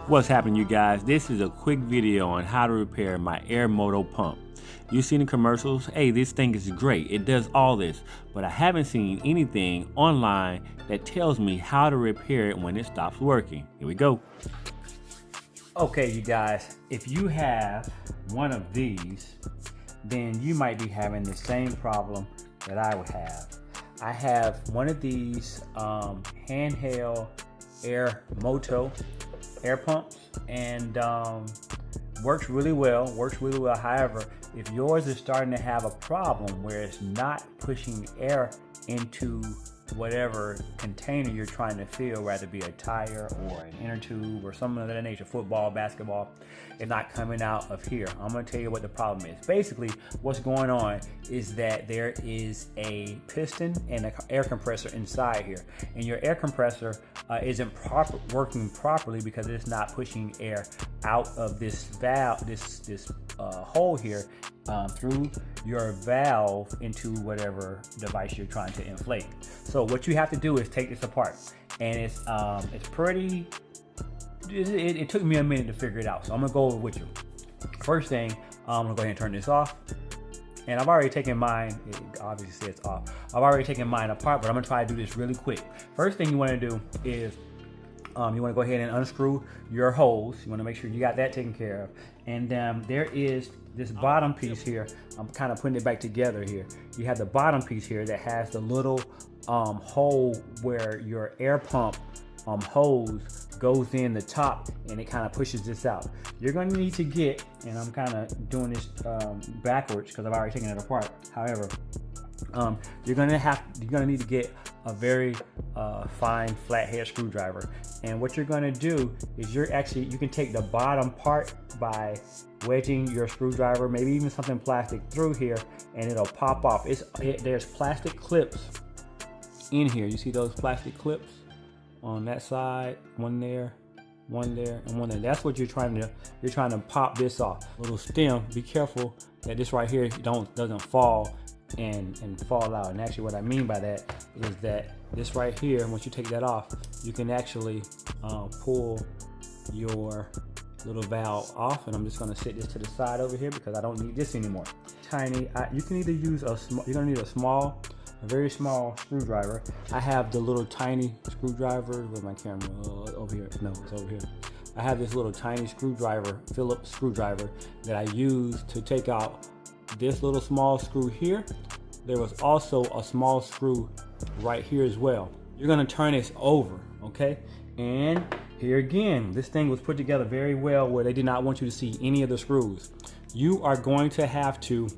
What's happening, you guys? This is a quick video on how to repair my AIRMOTO pump. You've seen the commercials. Hey, this thing is great. It does all this, but I haven't seen anything online that tells me how to repair it when it stops working. Here we go. Okay, you guys, if you have one of these, then you might be having the same problem that I would have. I have one of these handheld AIRMOTO air pumps, and works really well. However, if yours is starting to have a problem where it's not pushing air into whatever container you're trying to fill, whether it be a tire or an inner tube or something of that nature, football, basketball, it's not coming out of here. I'm going to tell you what the problem is. Basically, what's going on is that there is a piston and an air compressor inside here, and your air compressor isn't working properly because it's not pushing air out of this valve, this hole here, through your valve into whatever device you're trying to inflate. So what you have to do is take this apart, and it's pretty. It took me a minute to figure it out, so I'm gonna go over with you. First thing, I'm gonna go ahead and turn this off, and I've already taken mine. It obviously says off. I've already taken mine apart, but I'm gonna try to do this really quick. First thing you want to do is you want to go ahead and unscrew your hose. You want to make sure you got that taken care of. And there is this bottom piece here. I'm kind of putting it back together here. You have the bottom piece here that has the little hole where your air pump hose goes in the top, and it kind of pushes this out. You're going to need to get, and I'm kind of doing this backwards because I've already taken it apart. However, you're gonna need to get a very fine flathead screwdriver. And what you're gonna do is you can take the bottom part by wedging your screwdriver, maybe even something plastic through here, and it'll pop off. There's plastic clips in here. You see those plastic clips on that side? One there, and one there. That's what you're trying to pop this off. Little stem. Be careful that this right here doesn't fall and fall out. And actually what I mean by that is that this right here, once you take that off, you can actually pull your little valve off. And I'm just going to set this to the side over here because I don't need this anymore. Tiny, you can either use you're going to need a very small screwdriver. I have the little tiny screwdriver with my camera over here. No, it's over here. I have this little tiny screwdriver, Phillips screwdriver, that I use to take out this little small screw here. There was also a small screw right here as well. You're gonna turn this over, okay? And here again, this thing was put together very well where they did not want you to see any of the screws. You are going to have to,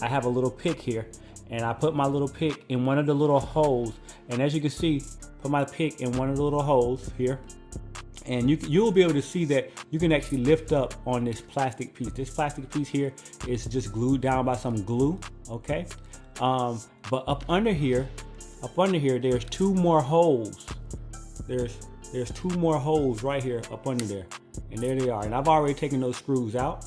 I have a little pick here, and I put my little pick in one of the little holes. And as you can see, put my pick in one of the little holes here. And you'll be able to see that you can actually lift up on this plastic piece. This plastic piece here is just glued down by some glue, okay? But up under here, there's two more holes. There's two more holes right here up under there, and there they are. And I've already taken those screws out.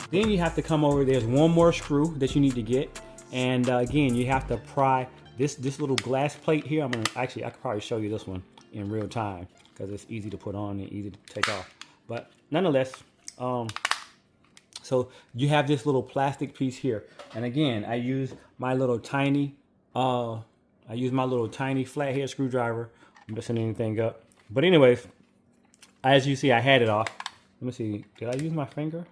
Then you have to come over. There's one more screw that you need to get, and again, you have to pry this little glass plate here. I could probably show you this one in real time, because it's easy to put on and easy to take off. But nonetheless, so you have this little plastic piece here. And again, I use my little tiny flathead screwdriver. I'm messing anything up. But anyways, as you see, I had it off. Let me see, did I use my finger?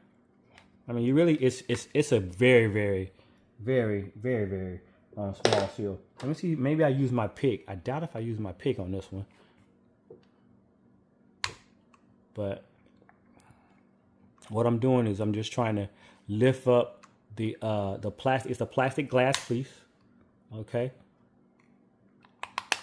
I mean, it's a very, very, very, very, very small seal. Let me see, maybe I use my pick. I doubt if I use my pick on this one. But what I'm doing is I'm just trying to lift up the plastic. It's a plastic glass piece. Okay.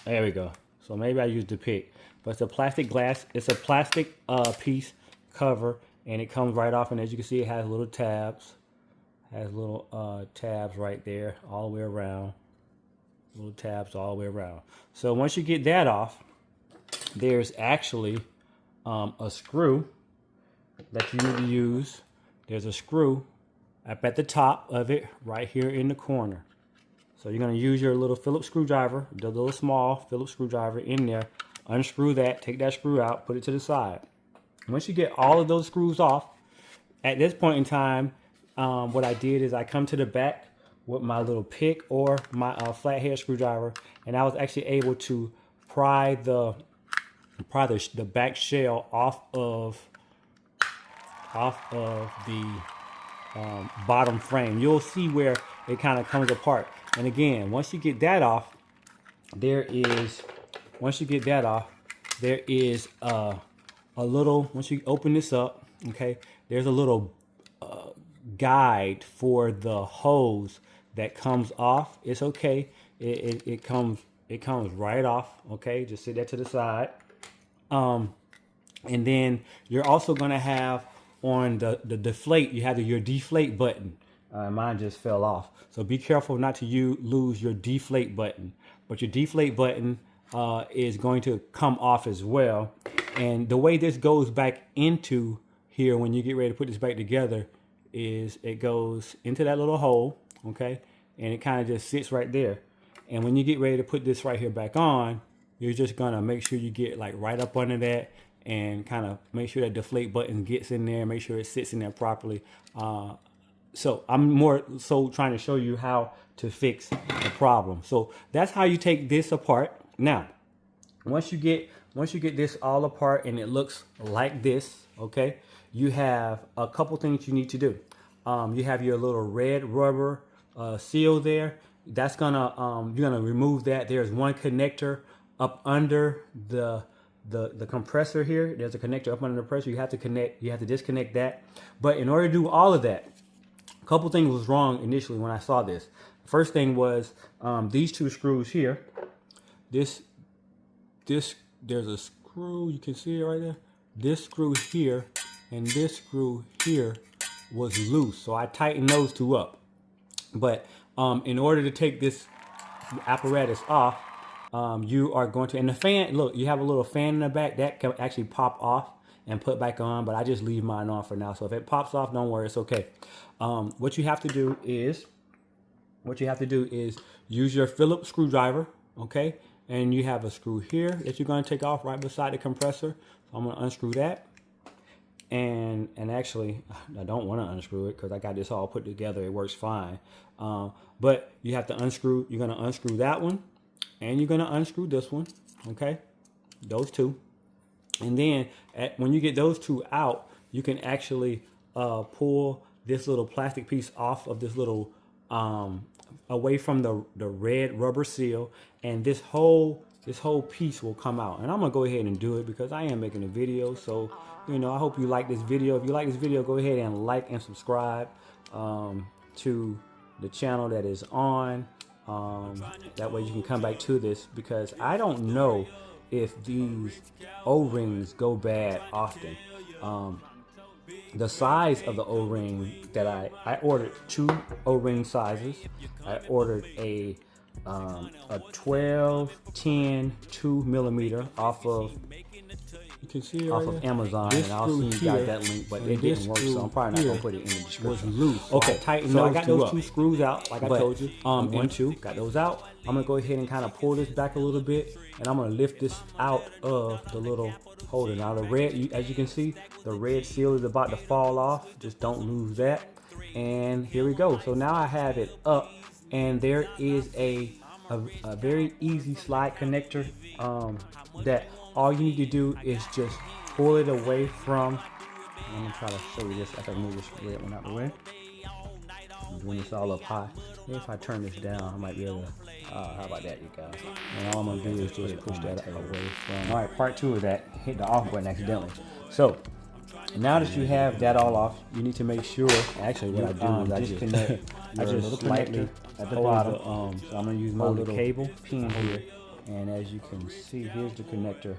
There we go. So maybe I used the pick, but it's a plastic glass. It's a plastic piece cover, and it comes right off. And as you can see, it has little tabs. Has little tabs right there, all the way around. Little tabs all the way around. So once you get that off, there's actually a screw that you need to use. There's a screw up at the top of it right here in the corner. So you're going to use your little Phillips screwdriver, the little small Phillips screwdriver in there, unscrew that, take that screw out, put it to the side. Once you get all of those screws off, at this point in time, what I did is I come to the back with my little pick or my flathead screwdriver, and I was actually able to pry the back shell off of the bottom frame. You'll see where it kind of comes apart. And again, once you get that off, there is a little, once you open this up, okay, there's a little guide for the hose that comes off. It's okay. It comes right off. Okay, just sit that to the side. And then you're also gonna have on the deflate, you have your deflate button. Mine just fell off. So be careful not to lose your deflate button. But your deflate button is going to come off as well. And the way this goes back into here when you get ready to put this back together is it goes into that little hole, okay? And it kind of just sits right there. And when you get ready to put this right here back on, you're just gonna make sure you get like right up under that and kind of make sure that deflate button gets in there, make sure it sits in there properly. So I'm more so trying to show you how to fix the problem. So that's how you take this apart. Now, once you get this all apart and it looks like this, okay, you have a couple things you need to do. You have your little red rubber seal there. That's gonna you're gonna remove that. There's one connector up under the compressor here. There's a connector up under the compressor. You have to disconnect that. But in order to do all of that, a couple things was wrong initially when I saw this. First thing was these two screws here. There's a screw, you can see it right there. This screw here and this screw here was loose, so I tightened those two up. But in order to take this apparatus off, you are going to, and the fan, look, you have a little fan in the back that can actually pop off and put back on, but I just leave mine on for now. So if it pops off, don't worry, it's okay. What you have to do is use your Phillips screwdriver, okay? And you have a screw here that you're going to take off right beside the compressor. So I'm going to unscrew that. And actually, I don't want to unscrew it because I got this all put together. It works fine. But you have to unscrew. You're going to unscrew that one. And you're going to unscrew this one. Okay? Those two. And then when you get those two out, you can actually pull this little plastic piece off of this little away from the red rubber seal, and this whole piece will come out. And I'm gonna go ahead and do it because I am making a video. So I hope you like this video. If you like this video, go ahead and like and subscribe to the channel that is on. That way you can come back to this, because I don't know if these O-rings go bad often. The size of the O-ring that I ordered 2 O-ring sizes. I ordered a 12, 10, 2 millimeter off of, you can see it off of Amazon, and I'll see you got that link, but it didn't work, so I'm probably not gonna put it in the description. Was loose. Okay, tighten so I got those 2 screws out, like I told you. 1, 2, got those out. I'm gonna go ahead and kind of pull this back a little bit, and I'm gonna lift this out of the little holder. Now the red, as you can see, the red seal is about to fall off. Just don't lose that. And here we go. So now I have it up, and there is a very easy slide connector that all you need to do is just pull it away from. I'm gonna try to show you this after I move this red one out the way. I'm doing this all up high. Maybe if I turn this down, I might be able to. How about that, you guys? And all I'm gonna do is just push that away from. All right, part 2 of that, hit the off button accidentally. So now that you have that all off, you need to make sure. Actually, what I do is I just slightly at the bottom. So I'm gonna use my little cable pin here, and as you can see, here's the connector.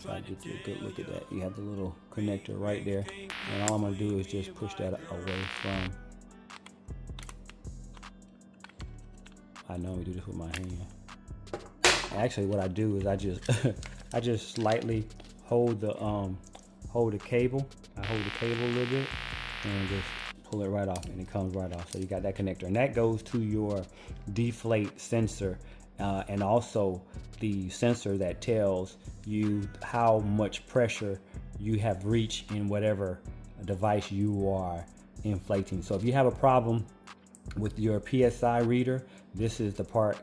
Try to get you a good look at that. You have the little connector right there, and all I'm gonna do is just push that away from. I normally do this with my hand. Actually, what I do is I just slightly hold the cable. I hold the cable a little bit and just pull it right off, and it comes right off. So you got that connector, and that goes to your deflate sensor, and also the sensor that tells you how much pressure you have reached in whatever device you are inflating. So if you have a problem with your PSI reader, this is the part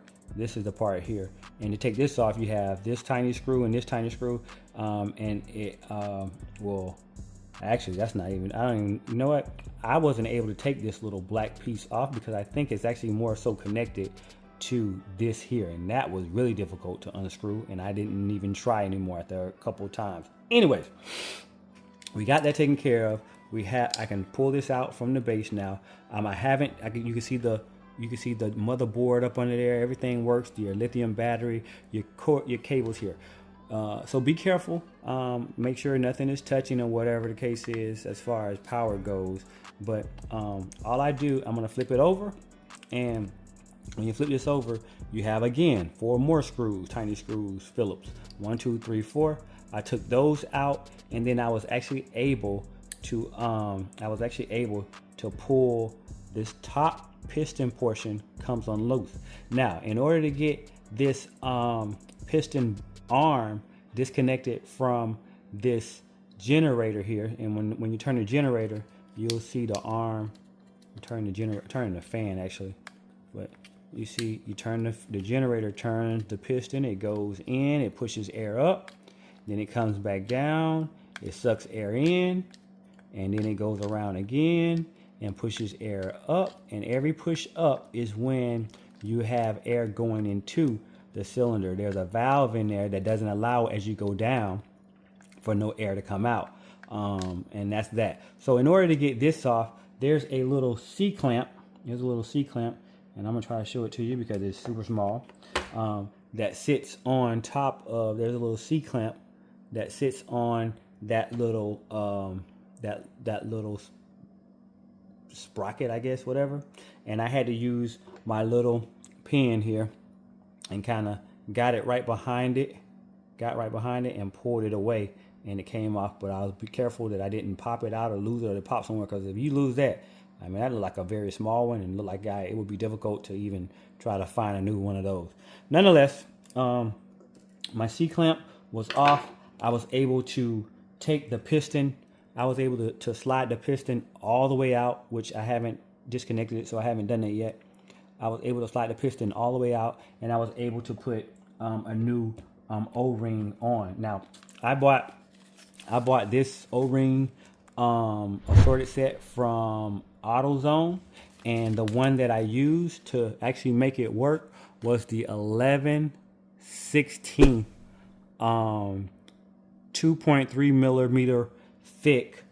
here. And to take this off, you have this tiny screw and this tiny screw, and it will actually, that's not even, I don't even, you know what, I wasn't able to take this little black piece off because I think it's actually more so connected to this here, and that was really difficult to unscrew, and I didn't even try anymore after a couple of times. Anyways, we got that taken care of. I can pull this out from the base now. You can see the motherboard up under there. Everything works. Your lithium battery, your cables here. So be careful. Make sure nothing is touching or whatever the case is as far as power goes. But all I do, I'm gonna flip it over, and when you flip this over, you have again 4 more screws, tiny screws, Phillips. 1, 2, 3, 4. I took those out, and then I was actually able to pull this top piston portion comes on loose. Now, in order to get this piston arm disconnected from this generator here, and when you turn the generator, you'll see the arm turn the fan actually, but you see you turn the generator turns the piston, it goes in, it pushes air up, then it comes back down, it sucks air in, and then it goes around again and pushes air up, and every push up is when you have air going into the cylinder. There's a valve in there that doesn't allow, as you go down, for no air to come out, and that's that. So in order to get this off, there's a little C-clamp. There's a little C-clamp, and I'm gonna try to show it to you because it's super small, that sits on top of, there's a little C-clamp that sits on that little that little sprocket, I guess, whatever. And I had to use my little pin here and kind of got right behind it and pulled it away, and it came off. But I was be careful that I didn't pop it out or lose it or it pop somewhere, because if you lose that, I mean, that looked like a very small one, and looked like it would be difficult to even try to find a new one of those. Nonetheless, my C-clamp was off. I was able to take the piston. I was able to slide the piston all the way out, which I haven't disconnected it, so I haven't done that yet. I was able to slide the piston all the way out, and I was able to put a new O-ring on. Now, I bought this O-ring assorted set from AutoZone, and the one that I used to actually make it work was the 11/16 2.3 millimeter thick,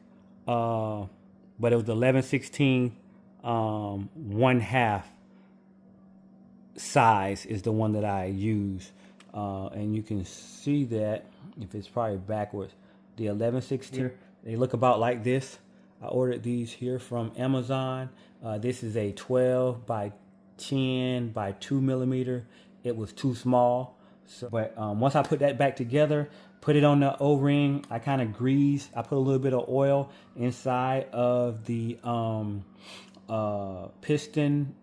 but it was 11/16 1/2 size is the one that I use, and you can see that if it's probably backwards. The 11/16, they look about like this. I ordered these here from Amazon. This is a 12 by 10 by 2 millimeter. It was too small, so, but once I put that back together, put it on the O-ring, I kind of grease. I put a little bit of oil inside of the piston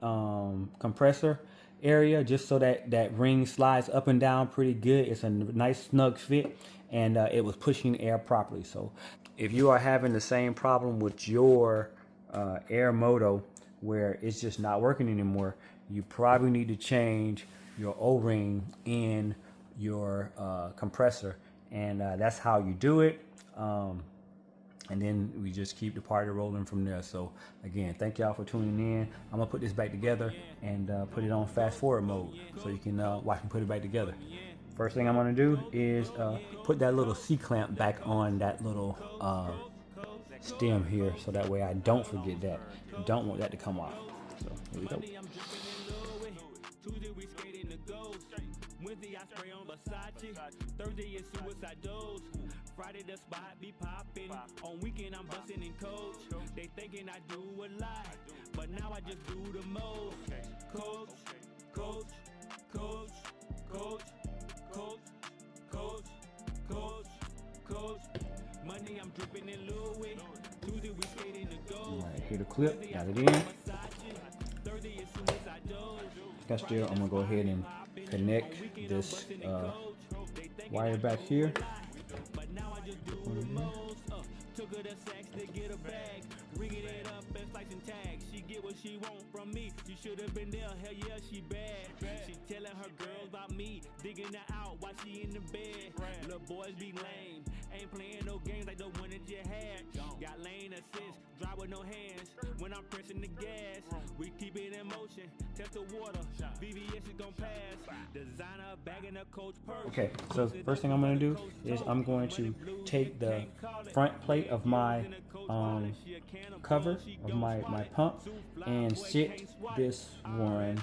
compressor area, just so that ring slides up and down pretty good. It's a nice snug fit, and it was pushing air properly. So if you are having the same problem with your AIRMOTO where it's just not working anymore, you probably need to change your O-ring in your compressor, and that's how you do it. And then we just keep the party rolling from there. So again, thank y'all for tuning in. I'm gonna put this back together and put it on fast forward mode so you can watch me put it back together. First thing I'm gonna do is put that little C-clamp back on that little stem here, so that way I don't forget that. Don't want that to come off. So here we go. Wednesday I spray on Versace, Thursday is suicide dose, Friday the spot be popping, on weekend I'm busting in coach. They thinking I do a lot, but now I just do the most. Coach, coach, coach, coach, coach, coach, coach, coach. Monday I'm dripping in Louis, Tuesday we skating the gold. Alright, here the clip, got it in. Got still, I'm gonna go ahead and connect this wire back here. took her to sex to get a bag, ringing it up and slicing tags. She get what she want from me. She should have been there. Hell yeah, she bad. She telling her girls about me, digging her out while she in the bed. Little boys be lame, ain't playing no games like the one that you had. Got lane assist, drive with no hands. When I'm pressing the gas, we keep it in motion. Test the water, VVS is gon' pass. Designer bagging a coach purse. Okay, so first thing I'm gonna do is I'm going to take the front plate of my cover of my pump and sit this one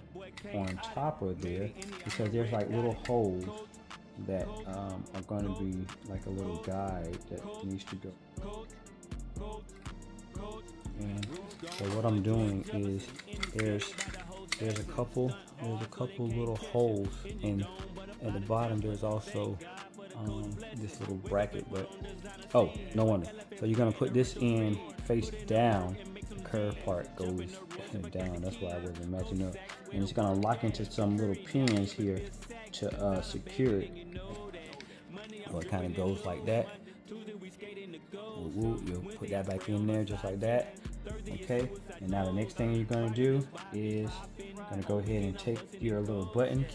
on top of there, because there's like little holes that are going to be like a little guide that needs to go. And so what I'm doing is there's a couple little holes, and at the bottom there's also this little bracket, but oh, no wonder. So you're gonna put this in face down. The curved part goes down. That's why I wasn't matching up. And it's gonna lock into some little pins here to secure it. So it kind of goes like that. You'll put that back in there just like that. Okay, and now the next thing you're gonna do is gonna go ahead and take your little button,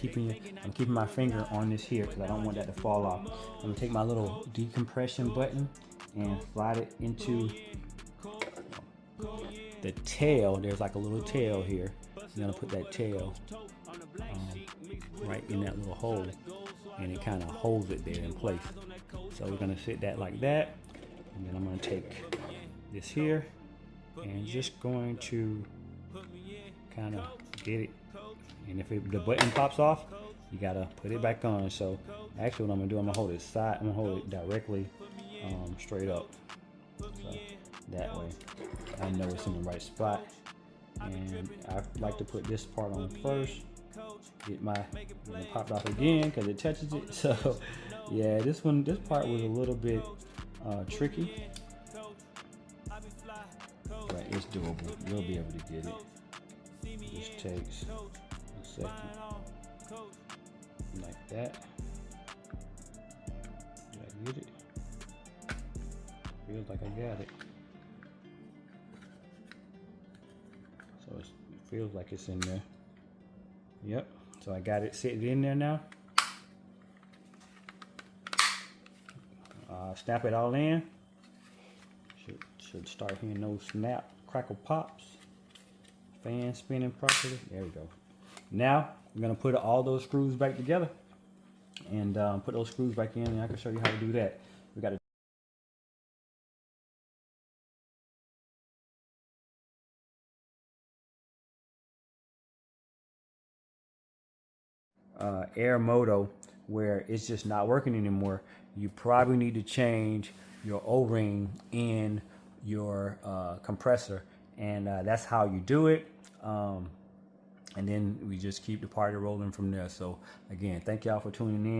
I'm keeping my finger on this here because I don't want that to fall off. I'm gonna take my little decompression button and slide it into the tail. There's like a little tail here. You're gonna put that tail right in that little hole, and it kind of holds it there in place. So we're gonna sit that like that, and then I'm gonna take this here and just going to kind of get it, and if the button pops off, you gotta put it back on. So actually what I'm gonna do, I'm gonna hold it directly straight up, so that way I know it's in the right spot. And I like to put this part on first, get my popped off again because it touches it. So yeah, this part was a little bit tricky, but it's doable. You'll be able to get it. It just takes a second, like that. Did I get it? Feels like I got it. So it feels like it's in there. Yep. So I got it sitting in there now. Snap it all in. Should start hearing those snap, crackle, pops. Fan spinning properly. There we go. Now we're gonna put all those screws back together and put those screws back in, and I can show you how to do that. We got to AIRMOTO, where it's just not working anymore. You probably need to change your O-ring in your compressor, and that's how you do it. And then we just keep the party rolling from there. So again, thank y'all for tuning in.